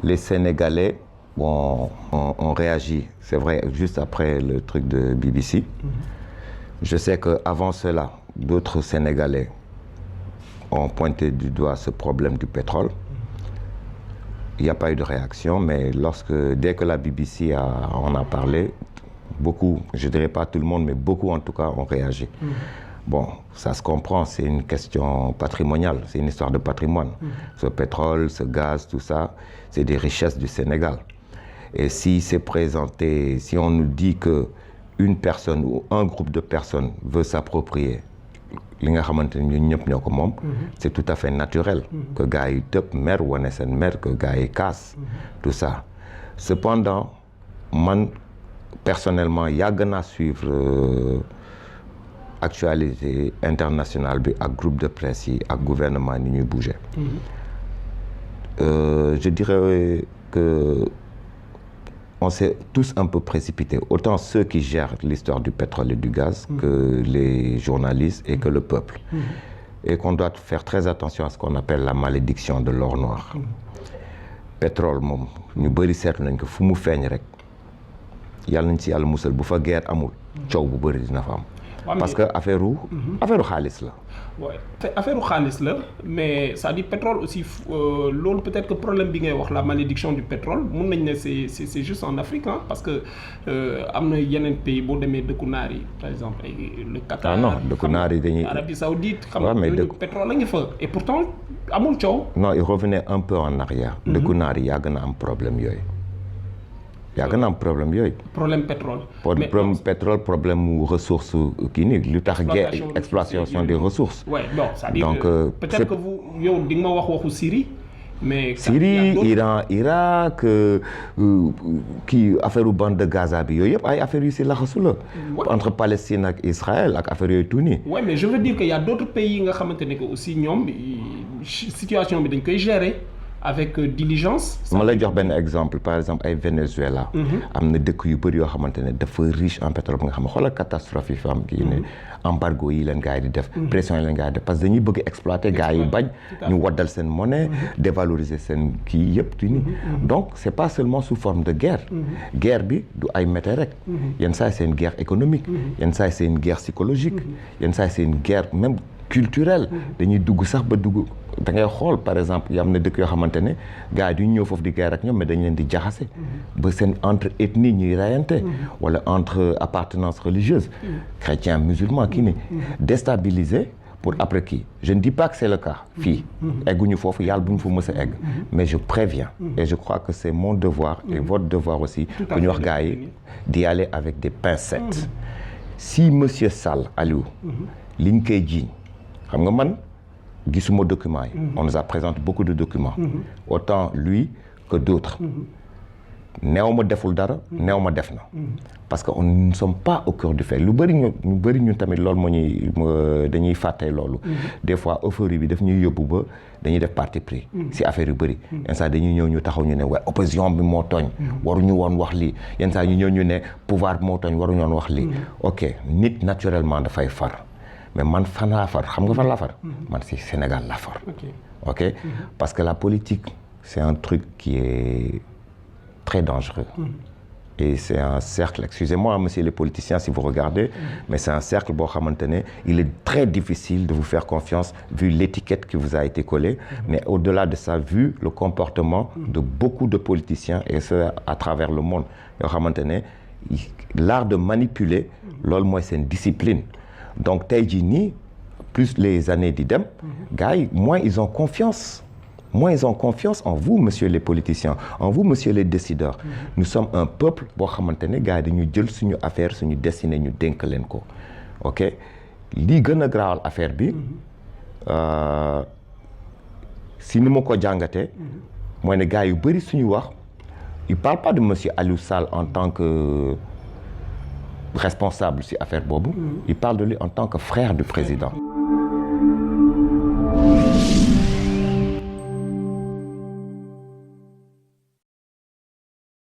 Les Sénégalais ont réagi, c'est vrai, juste après le truc de BBC. Je sais qu'avant cela, d'autres Sénégalais ont pointé du doigt ce problème du pétrole. Il n'y a pas eu de réaction, mais dès que la BBC en a parlé, beaucoup, je ne dirais pas tout le monde, mais beaucoup en tout cas ont réagi. Bon, ça se comprend, c'est une question patrimoniale, c'est une histoire de patrimoine. Ce pétrole, ce gaz, tout ça, c'est des richesses du Sénégal. Et si c'est présenté, si on nous dit qu'une personne ou un groupe de personnes veut s'approprier li nga xamante ne ñun ñëpp ñoo ko moom, c'est tout à fait naturel que gars yi tëb mer wane seen mer, que gars yi casse, tout ça. Cependant, man personnellement yàgg naa suivre actualité internationale bi ak groupe de presse yi ak gouvernement ni ñuy bouger. Je dirais que on s'est tous un peu précipités, autant ceux qui gèrent l'histoire du pétrole et du gaz que les journalistes et que le peuple. Et qu'on doit faire très attention à ce qu'on appelle la malédiction de l'or noir. Pétrole moom ñu bëri seetlu nañ ko fu mu feeñ rek yàlla nañ ci yàlla musal bu fa guerre amul coow bu bëri dina fa am. Parce que affaire xaalis la. Ouais, affaire xaalis la, mais ça dit pétrole aussi loolu peut-être que problème bi ngay wax la malédiction du pétrole mun nañ ne c'est juste en Afrique hein, parce que am na yeneen pays boo demee dëkku naar yi par exemple le Qatar. Ah non dëkku naar yi dañuy Arabie Saoudite xam nga pétrole la ngi fa et pourtant amul coow. Non, il revenait un peu en arrière. dëkku naar yi yàgg na am problème yooyu. yàgg na am problème yooyu. Problème pétrole. Problème pétrole, problème mu ressources kii nii lu tax exploitation des ressources. Ouais, bon, ça dit donc peut-être que vous yow di nga ma wax waxu Syrie. Mais Syrie, Iran, Irak, kii affaire bande de Gaza bi yooyu yëpp ay affaires yu si laxasu la. Entre Palestine ak Israël ak affaire yooyu tout nii. Ouais, mais je veux dire que y a d'autres pays nga xamante ne que aussi ñoom situation bi dañ koy gérer. Avec diligence. ma lay jox benn exemple par exemple ay Venezuela. am na dëkk yu bëri yoo xamante ne dafa riche en pétrole bi nga xam ne xoolal catastrophe yi fa am kii ne embargo yi leen gars yi di def. pression yi leen gars yi def parce que dañuy bëgg exploiter gars yi bañ. ñu waddal seen monnaie. dévaloriser seen kii yëpp tu ni donc c'est pas seulement sous forme de guerre. guerre bi du ay mété rek. yenn saa yi c'est une guerre économique. yenn saa yi c'est une guerre psychologique. yenn saa yi c'est une guerre même culturelle. dañuy dugg sax ba dugg. da ngay xool par exemple y am na dëkk yoo xamante ne gars yi duñ ñëw foofu di guerre ak ñoom mais dañ leen di jaxase ba seen entre ethnie ñuy rayante wala entre appartenance religieuse chrétien musulman kii ni déstabiliser pour après kii je ne dis pas que c'est le cas fii egguñu foofu yàlla bu ñu fa mës a egg mais je préviens et je crois que c'est mon devoir et votre devoir aussi que ñu wax gars yi d'y aller avec des pincettes si monsieur Sall Aliou liñ koy jiiñ xam nga man gisuma documents yi. On nous a présenté beaucoup de documents. Autant lui que d'autres. Néew ma deful dara néew ma def na. parce que nous ne sommes pas au cœur du fait lu bëri ñu bëri ñun tamit loolu moo ñuy dañuy fàtte loolu. des fois euphorie bi daf ñuy yóbbu ba dañuy def parti pris. si affaire yu bëri. yenn saa dañuy ñëw ñu taxaw ñu ne waaye opposition bi moo tooñ. waruñu woon wax lii yenn saa ñu ñëw ñu ne pouvoir bi moo tooñ waruñu woon wax lii. ok nit naturellement dafay far. mais man fan laa far xam nga fan laa far man si Sénégal laa far ok parce que la politique c'est un truc qui est très dangereux et c'est un cercle excusez-moi monsieur les politiciens si vous regardez mais c'est un cercle boo xamante ne il est très difficile de vous faire confiance vu l'étiquette qui vous a été collée mais au-delà de ça vu le comportement de beaucoup de politiciens et ce à travers le monde yoo xamante ne l'art de manipuler loolu mooy seen discipline donc tey jii nii plus les années di dem gars yi moins ils ont confiance en vous monsieur les politiciens en vous monsieur les décideurs nous sommes un peuple boo xamante ne gars yi dañu jël suñu affaire suñu destinée ñu dénk leen ko ok lii gën a graawal affaire bi si ni ma ko jàngatee mooy ne gars yu bëri suñu wax il parle pas de monsieur Aliou Sall en tant que responsable ci affaire boobu il parle de lui en tant que frère du président